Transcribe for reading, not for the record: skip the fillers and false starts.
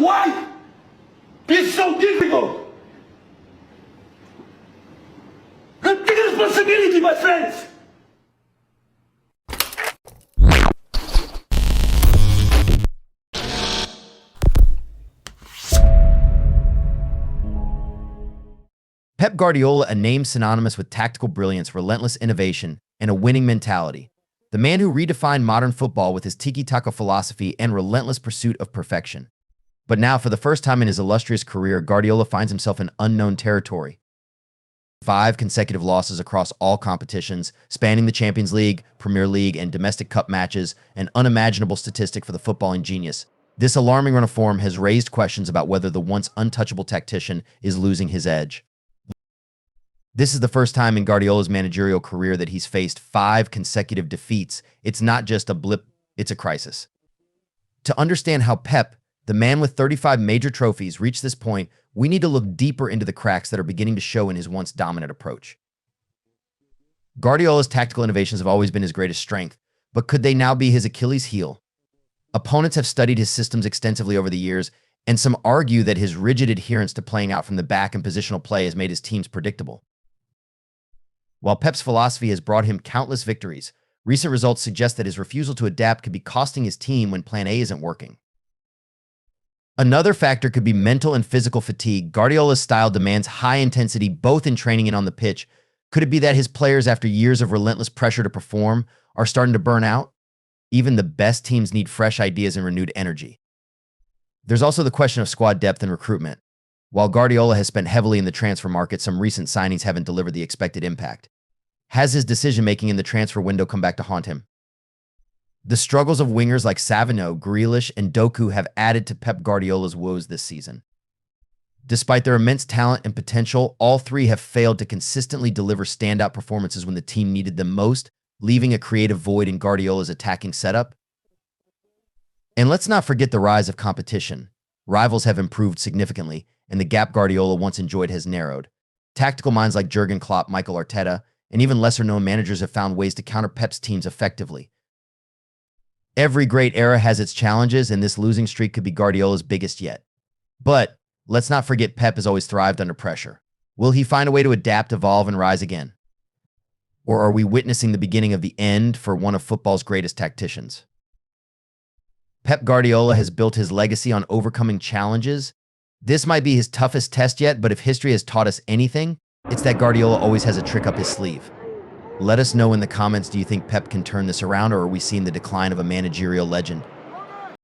why it's so difficult. Take responsibility, my friends. Pep Guardiola, a name synonymous with tactical brilliance, relentless innovation, and a winning mentality. The man who redefined modern football with his tiki-taka philosophy and relentless pursuit of perfection. But now, for the first time in his illustrious career, Guardiola finds himself in unknown territory. 5 consecutive losses across all competitions, spanning the Champions League, Premier League, and domestic cup matches, an unimaginable statistic for the footballing genius. This alarming run of form has raised questions about whether the once untouchable tactician is losing his edge. This is the first time in Guardiola's managerial career that he's faced 5 consecutive defeats. It's not just a blip, it's a crisis. To understand how Pep, the man with 35 major trophies, reached this point, we need to look deeper into the cracks that are beginning to show in his once dominant approach. Guardiola's tactical innovations have always been his greatest strength, but could they now be his Achilles heel? Opponents have studied his systems extensively over the years, and some argue that his rigid adherence to playing out from the back and positional play has made his teams predictable. While Pep's philosophy has brought him countless victories, recent results suggest that his refusal to adapt could be costing his team when Plan A isn't working. Another factor could be mental and physical fatigue. Guardiola's style demands high intensity both in training and on the pitch. Could it be that his players, after years of relentless pressure to perform, are starting to burn out? Even the best teams need fresh ideas and renewed energy. There's also the question of squad depth and recruitment. While Guardiola has spent heavily in the transfer market, some recent signings haven't delivered the expected impact. Has his decision-making in the transfer window come back to haunt him? The struggles of wingers like Savino, Grealish, and Doku have added to Pep Guardiola's woes this season. Despite their immense talent and potential, all 3 have failed to consistently deliver standout performances when the team needed them most, leaving a creative void in Guardiola's attacking setup. And let's not forget the rise of competition. Rivals have improved significantly, and the gap Guardiola once enjoyed has narrowed. Tactical minds like Jurgen Klopp, Michael Arteta, and even lesser-known managers have found ways to counter Pep's teams effectively. Every great era has its challenges, and this losing streak could be Guardiola's biggest yet. But let's not forget Pep has always thrived under pressure. Will he find a way to adapt, evolve, and rise again? Or are we witnessing the beginning of the end for one of football's greatest tacticians? Pep Guardiola has built his legacy on overcoming challenges. This might be his toughest test yet, but if history has taught us anything, it's that Guardiola always has a trick up his sleeve. Let us know in the comments, do you think Pep can turn this around, or are we seeing the decline of a managerial legend?